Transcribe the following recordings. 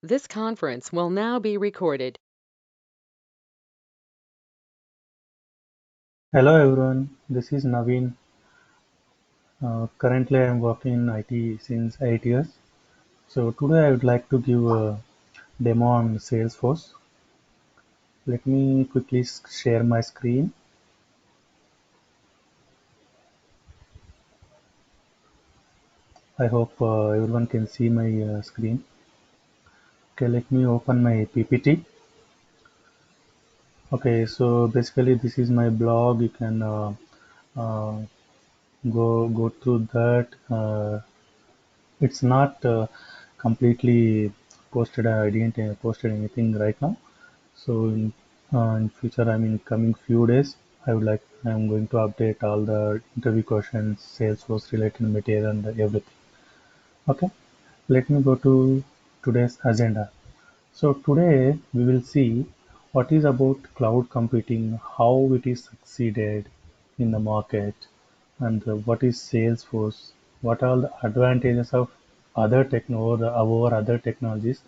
This conference will now be recorded. Hello everyone, this is Naveen. Currently I am working in IT since 8 years. So today I would like to give a demo on Salesforce. Let me quickly share my screen. I hope everyone can see my screen. Okay, let me open my PPT. Okay, so basically this is my blog. You can uh, go through that. It's not completely posted. I didn't posted anything right now. So in future, I mean, coming few days, I'm going to update all the interview questions, Salesforce related material, and everything. Okay, let me go to today's agenda. So today we will see what is about cloud computing, how it is succeeded in the market, and what is Salesforce, what are the advantages of over other technologies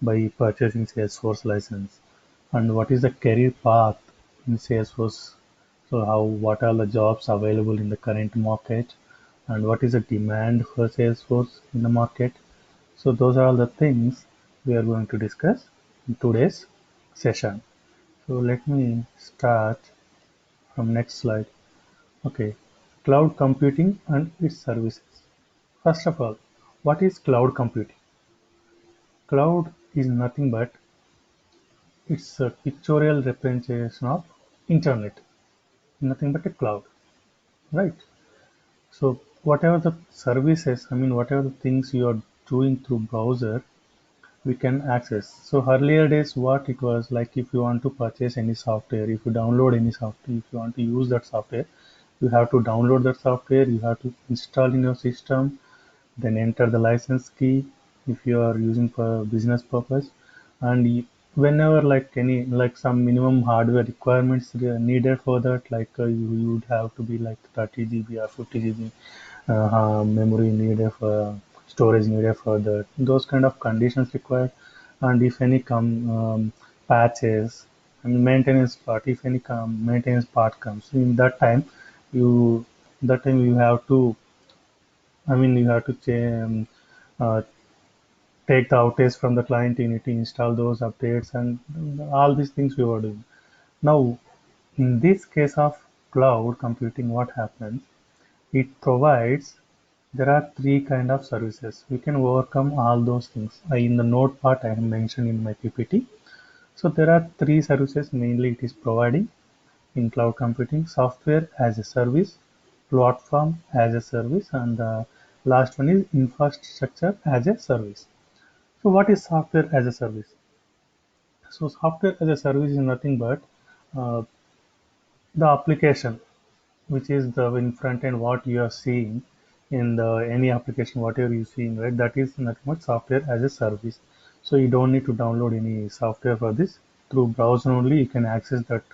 by purchasing Salesforce license, and what is the career path in Salesforce. So what are the jobs available in the current market, and what is the demand for Salesforce in the market. So those are all the things we are going to discuss in today's session. So let me start from next slide. Okay, cloud computing and its services. First of all, what is cloud computing? Cloud is nothing but it's a pictorial representation of internet, nothing but a cloud, right? So whatever the services, I mean whatever the things you are doing through browser, we can access. So earlier days, what it was like, if you want to purchase any software, if you download any software, if you want to use that software, you have to download that software, you have to install in your system, then enter the license key if you are using for business purpose, and whenever like any like some minimum hardware requirements needed for that, like you would have to be like 30 GB or 50 GB memory needed for storage needed for the those kind of conditions required. And if any patches and maintenance part, if any maintenance part comes in that time, you you have to, I mean, you have to uh, take the outage from the client. You need to install those updates and all these things we were doing. Now, in this case of cloud computing, what happens? It provides, there are three kind of services. We can overcome all those things. In the note part, I have mentioned in my PPT. So there are three services mainly it is providing in cloud computing: software as a service, platform as a service, and the last one is infrastructure as a service. So what is software as a service? So software as a service is nothing but uh, the application, which is the in front end what you are seeing in the any application, whatever you're seeing, right? That is nothing but software as a service. So you don't need to download any software for this. Through browser only you can access that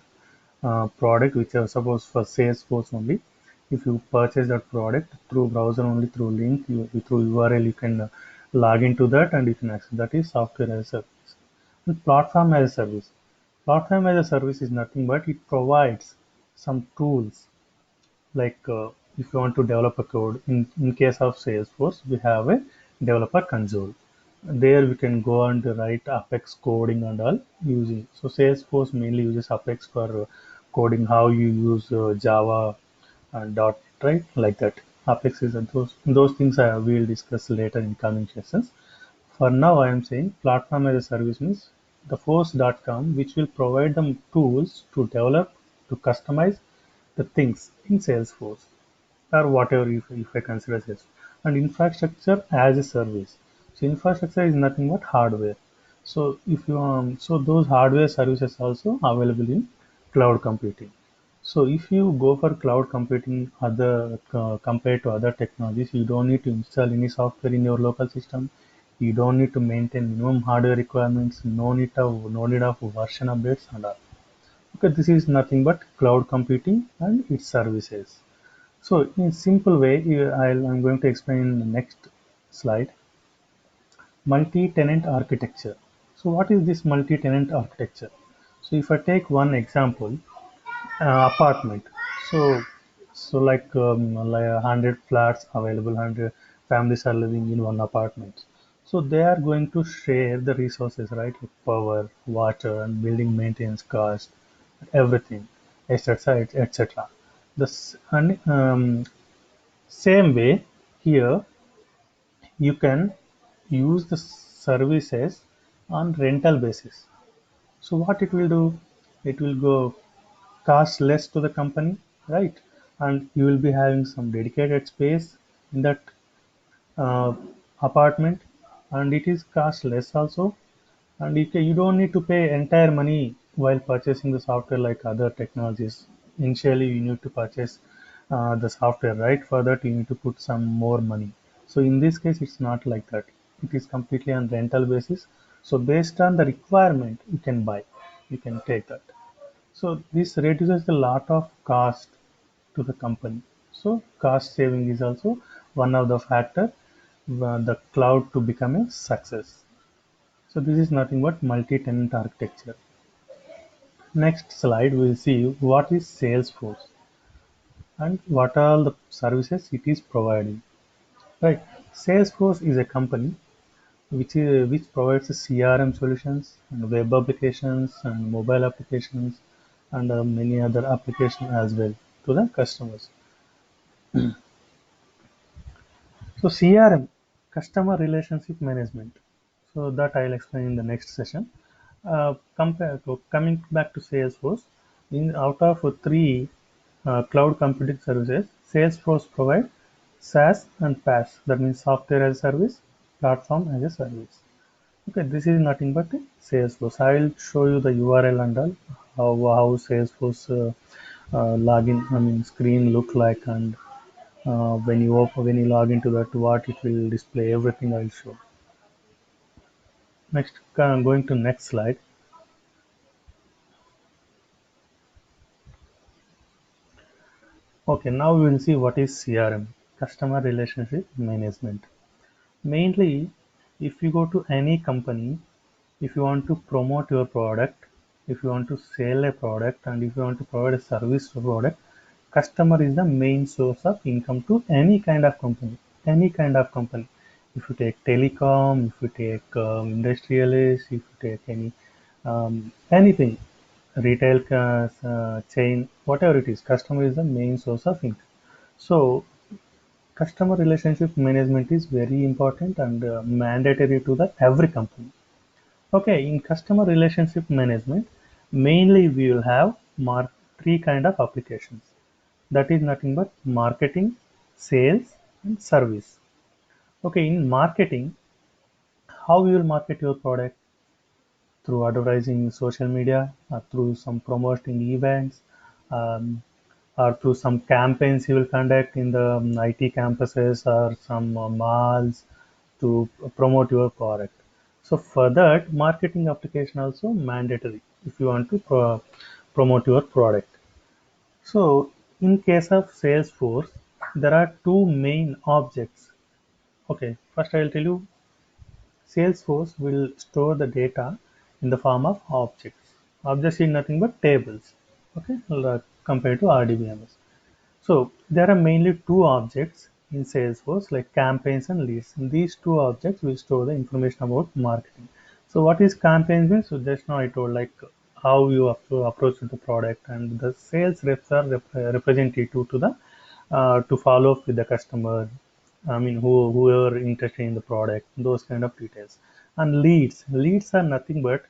product, which are suppose for Salesforce only. If you purchase that product through browser only, through link, through URL, you can log into that and you can access. That is software as a service. And platform as a service. Platform as a service is nothing but it provides some tools, like if you want to develop a code. In case of Salesforce, we have a developer console. There we can go and write Apex coding and all using. So Salesforce mainly uses Apex for coding, how you use Java and dot, right, like that. Apex is those things I will discuss later in coming sessions. For now, I am saying platform as a service means the force.com, which will provide them tools to develop, to customize the things in Salesforce or whatever, if I consider Salesforce. And infrastructure as a service. So infrastructure is nothing but hardware. So if you so those hardware services also available in cloud computing. So if you go for cloud computing, other compared to other technologies, you don't need to install any software in your local system. You don't need to maintain minimum hardware requirements. No need of version updates and all. Okay, this is nothing but cloud computing and its services. So in simple way, I'm going to explain in the next slide. multi-tenant architecture. So what is this multi-tenant architecture? So if I take one example, apartment. So like 100 flats available, 100 families are living in one apartment. So they are going to share the resources, right? Like power, water, and building maintenance cost, everything, etc., etc. Same way here, you can use the services on rental basis. So what it will do? It will go cost less to the company, right? And you will be having some dedicated space in that uh, apartment, and it is cost less also. And you don't need to pay entire money while purchasing the software like other technologies. Initially, you need to purchase the software, right? For that, you need to put some more money. So in this case, it's not like that. It is completely on rental basis. So based on the requirement, you can buy, you can take that. So this reduces a lot of cost to the company. So cost saving is also one of the factor the cloud to become a success. So this is nothing but multi-tenant architecture. Next slide we'll see what is Salesforce and what are the services it is providing. Right. Salesforce is a company which provides CRM solutions and web applications and mobile applications and many other applications as well to the customers. So CRM, customer relationship management. So that I'll explain in the next session. Coming back to Salesforce, in out of three cloud computing services, Salesforce provide SaaS and PaaS. That means software as a service, platform as a service. Okay, this is nothing but Salesforce. I will show you the URL and all how Salesforce login, I mean screen look like, and when you log into that, what it will display. Everything I will show. Next, going to next slide. Okay, now we will see what is CRM, Customer Relationship Management. Mainly, if you go to any company, if you want to promote your product, if you want to sell a product, and if you want to provide a service to product, customer is the main source of income to any kind of company. Any kind of company. If you take telecom, if you take industrialist, if you take anything, retail chain, whatever it is, customer is the main source of income. So customer relationship management is very important and mandatory to the every company. Okay, in customer relationship management, mainly we will have three kind of applications. That is nothing but marketing, sales, and service. Okay, in marketing, how you will market your product? Through advertising social media, through some promoting events, um, or through some campaigns you will conduct in the IT campuses or some malls to promote your product. So for that, marketing application also mandatory if you want to promote your product. So in case of Salesforce, there are two main objects. Okay, first I will tell you Salesforce will store the data in the form of objects. Objects is nothing but tables, okay, compared to RDBMS. So there are mainly two objects in Salesforce like campaigns and leads. And these two objects will store the information about marketing. So what is campaigns means? So just now I told like how you have to approach the product, and the sales reps are representative to the to follow up with the customer. I mean, whoever interested in the product, those kind of details. And leads are nothing but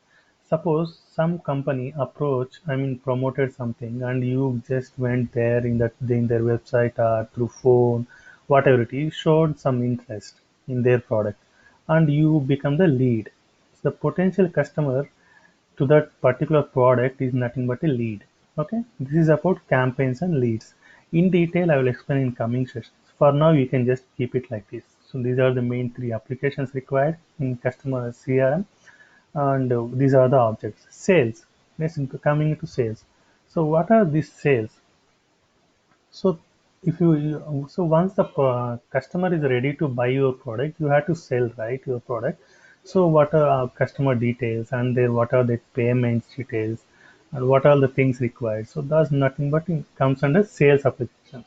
suppose some company approach, I mean, promoted something, and you just went there in their website or through phone, whatever it is, showed some interest in their product, and you become the lead. The potential customer to that particular product is nothing but a lead. Okay, this is about campaigns and leads. In detail, I will explain in coming sessions. For now, you can just keep it like this. So these are the main three applications required in customer CRM, and these are the objects. Sales. Next, coming to sales. So what are these sales? So if so once the customer is ready to buy your product, you have to sell right your product. So what are our customer details and their what are the payments details and what are the things required. So that's nothing but it comes under sales applications.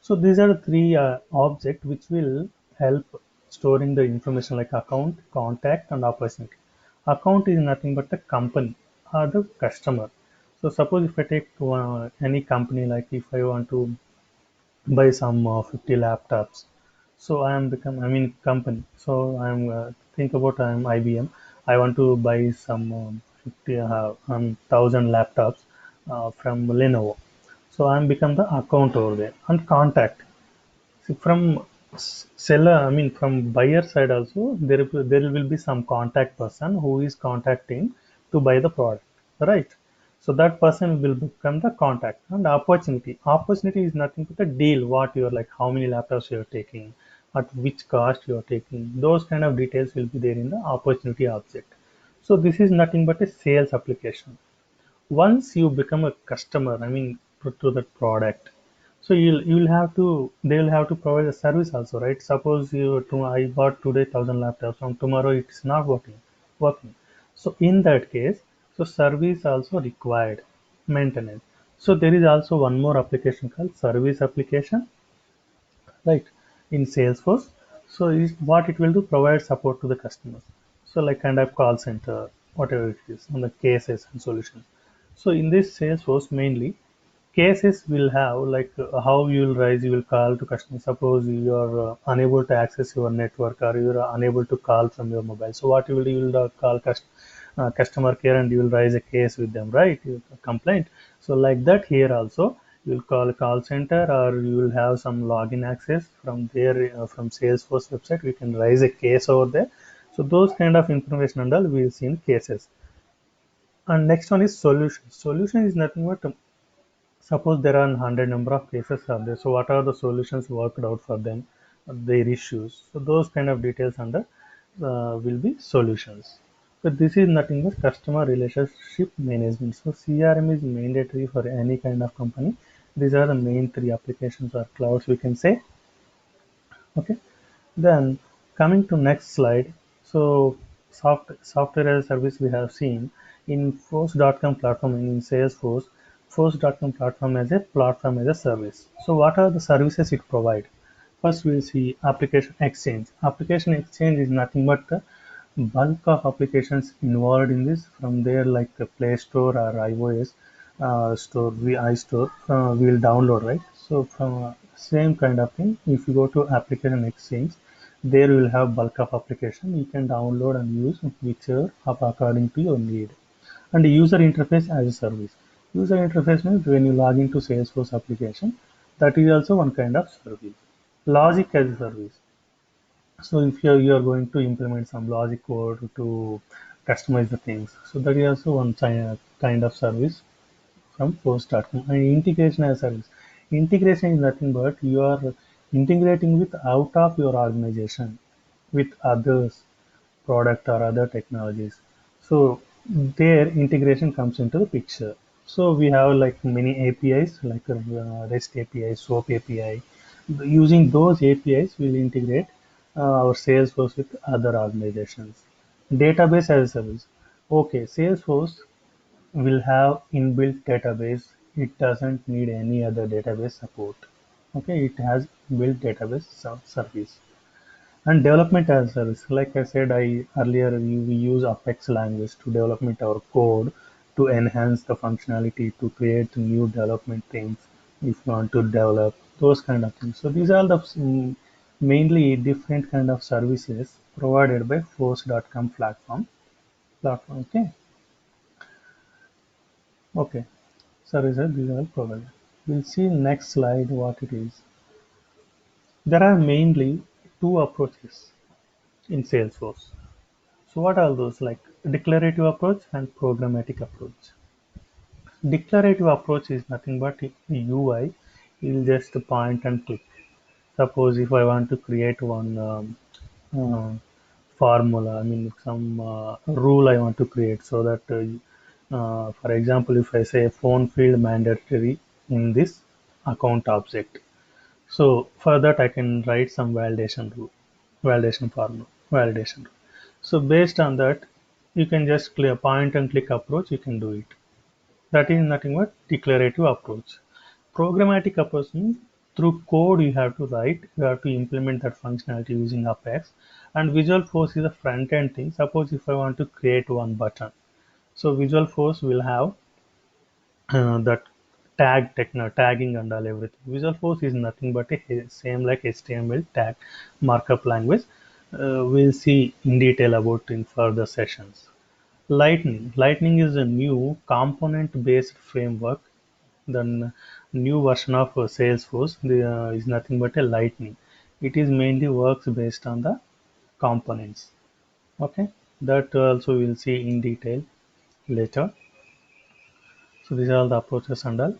So these are the three objects which will help storing the information like account, contact, and opportunity. Account is nothing but the company or the customer. So suppose if I take any company, like if I want to buy some 50 laptops. So I mean company. So I'm think about I'm IBM. I want to buy some 50 1,000 laptops from Lenovo. So I'm become the account over there and contact. See, from seller, I mean from buyer side also, there will be some contact person who is contacting to buy the product, right? So that person will become the contact. And opportunity. Opportunity is nothing but a deal. What you're like, how many laptops you're taking, at which cost you're taking. Those kind of details will be there in the opportunity object. So this is nothing but a sales application. Once you become a customer, I mean to that product, so you'll have to they will have to provide a service also, right? Suppose I bought today 1,000 laptops, from tomorrow it's not working. So in that case, so service also required, maintenance. So there is also one more application called service application, right, in Salesforce. So is what it will do, provide support to the customers. So like kind of call center, whatever it is, on the cases and solutions. So in this Salesforce mainly, cases will have like how you will rise, you will call to customer. Suppose you are unable to access your network or you are unable to call from your mobile. So what you will do, you will call customer care and you will raise a case with them, right? You complaint. So like that here also, you will call a call center or you will have some login access from there, from Salesforce website. We can raise a case over there. So those kind of information and all we will see in cases. And next one is solution. Solution is nothing but suppose there are 100 number of cases are there. So what are the solutions worked out for them, their issues. So those kind of details under will be solutions. So this is nothing but customer relationship management. So CRM is mandatory for any kind of company. These are the main three applications or clouds we can say. Okay. Then coming to next slide. So software as a service we have seen in Force.com platform, in Salesforce, Force.com platform as a platform as a service. So what are the services it provide? First we'll see application exchange. Application exchange is nothing but the bulk of applications involved in this, from there like the Play Store or iOS store, iStore, we'll download, right? So from same kind of thing, if you go to application exchange, there you will have bulk of application you can download and use whichever up according to your need. And user interface as a service. User interface means when you log into Salesforce application, that is also one kind of service. Logic as a service. So if you are going to implement some logic code to customize the things, so that is also one kind of service from Post.com. And integration as a service. Integration is nothing but you are integrating with out of your organization with others product or other technologies. So their integration comes into the picture. So we have like many APIs like REST API, SOAP API. Using those APIs, we'll integrate our Salesforce with other organizations. Database as a service. Okay, Salesforce will have inbuilt database. It doesn't need any other database support. Okay, it has built database service. And development as a service. Like I said, I earlier we use Apex language to development our code to enhance the functionality, to create new development things if you want to develop those kind of things. So these are the mainly different kind of services provided by Force.com platform. Okay, okay. Services these are provided. We'll see next slide what it is. There are mainly two approaches in Salesforce. So what are those, like declarative approach and programmatic approach? Declarative approach is nothing but UI. You'll just point and click. Suppose if I want to create one uh, formula, I mean some rule I want to create, so that for example, if I say phone field mandatory in this account object, so for that I can write some validation rule, validation formula, validation rule. So based on that, you can just clear point and click approach, you can do it. That is nothing but declarative approach. Programmatic approach means through code you have to write, you have to implement that functionality using Apex. And Visual Force is a front end thing. Suppose if I want to create one button, so Visual Force will have that tagging and all everything. Visual Force is nothing but a same like HTML tag markup language. We'll see in detail about in further sessions. Lightning is a new component-based framework. The new version of Salesforce is nothing but a Lightning. It is mainly works based on the components. Okay, that also we'll see in detail later. So these are all the approaches and all.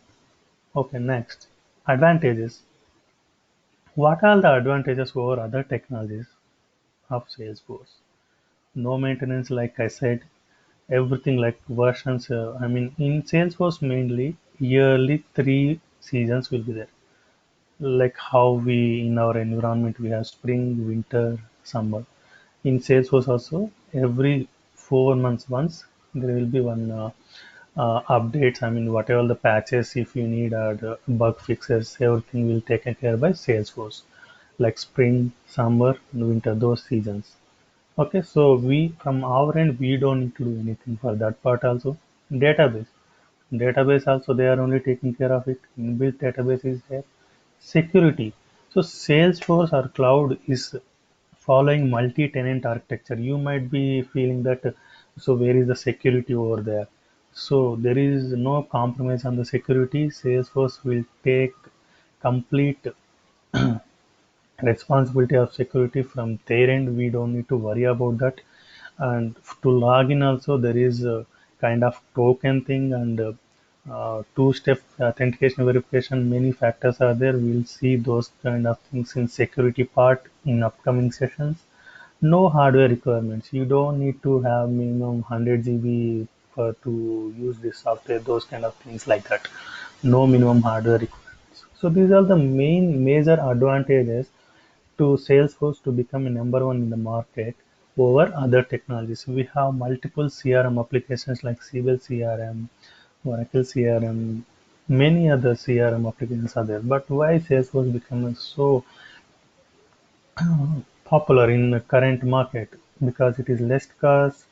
Okay, next advantages. What are the advantages over other technologies of Salesforce? No maintenance, like I said, everything like versions. I mean, in Salesforce mainly yearly 3 seasons will be there. Like how we in our environment we have spring, winter, summer. In Salesforce also every 4 months once there will be one updates. I mean, whatever the patches, if you need the bug fixes, everything will taken care by Salesforce. Like spring, summer, winter, those seasons. Okay, so we from our end we don't need to do anything for that part also. Database. Database also they are only taking care of it. Inbuilt database is there. Security. So Salesforce or cloud is following multi-tenant architecture. You might be feeling that so where is the security over there? So there is no compromise on the security. Salesforce will take complete responsibility of security from their end. We don't need to worry about that. And to log in also there is a kind of token thing and two-step authentication verification. Many factors are there. We'll see those kind of things in security part in upcoming sessions. No hardware requirements. You don't need to have minimum 100 GB for to use this software. Those kind of things like that. No minimum hardware requirements. So these are the main major advantages to Salesforce to become a number one in the market over other technologies. We have multiple CRM applications like Siebel CRM, Oracle CRM, many other CRM applications are there. But why Salesforce becoming so popular in the current market? Because it is less cost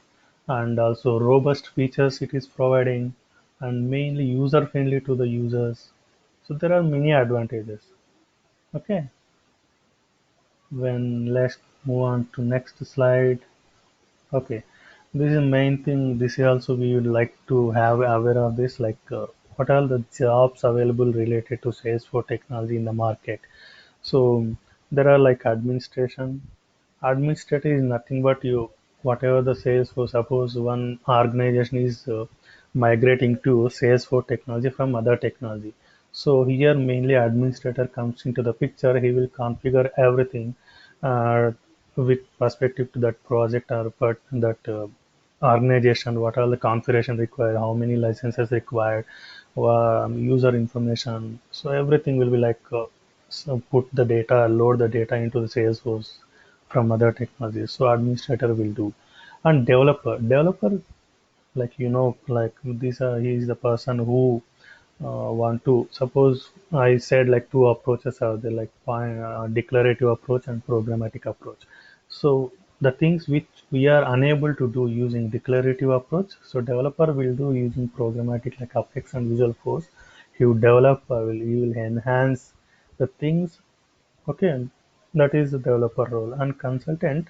and also robust features it is providing and mainly user friendly to the users. So there are many advantages. Okay, when let's move on to next slide. Okay, this is main thing. This is also we would like to have aware of this, like what are the jobs available related to Salesforce technology in the market. So there are like administration. Administrator is nothing but you whatever the Salesforce. Suppose one organization is migrating to Salesforce technology from other technology. So here mainly administrator comes into the picture. He will configure everything uh, with perspective to that project or but that organization. What are the configuration required? How many licenses required? User information. So everything will be like so put the data, load the data into the Salesforce from other technologies. So administrator will do, and developer like like this he is the person who want to suppose I said like two approaches are there like declarative approach and programmatic approach. So the things which we are unable to do using declarative approach, so developer will do using programmatic like Apex and Visual Force. He will develop, he will enhance the things. Okay, that is the developer role, and consultant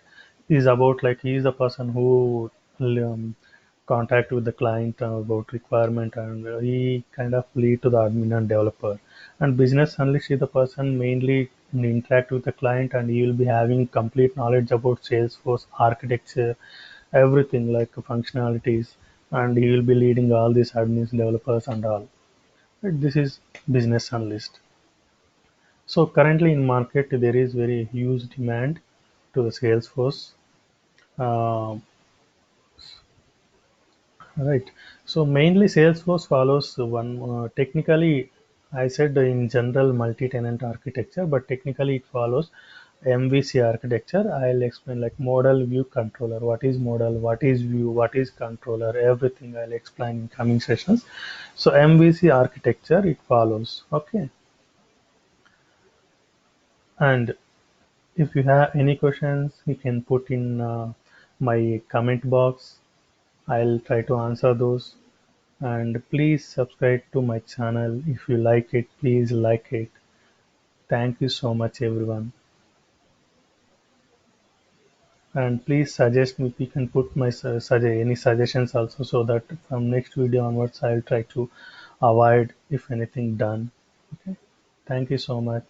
is about like he is the person who um, contact with the client about requirement, and he kind of lead to the admin and developer. And business analyst is the person mainly interact with the client, and he will be having complete knowledge about Salesforce architecture, everything like functionalities, and he will be leading all these admins, developers, and all. This is business analyst. So currently in market there is very huge demand to the Salesforce. Uh, right. So mainly Salesforce follows one technically I said in general multi-tenant architecture, but technically it follows MVC architecture, I'll explain like model view controller. What is model? What is view? What is controller? Everything I'll explain in coming sessions. So MVC architecture it follows. Okay. And if you have any questions, you can put in my comment box. I'll try to answer those. And please subscribe to my channel. If you like it, please like it. Thank you so much, everyone. And please suggest me. You can put my any suggestions also, so that from next video onwards, I'll try to avoid if anything done. Okay. Thank you so much.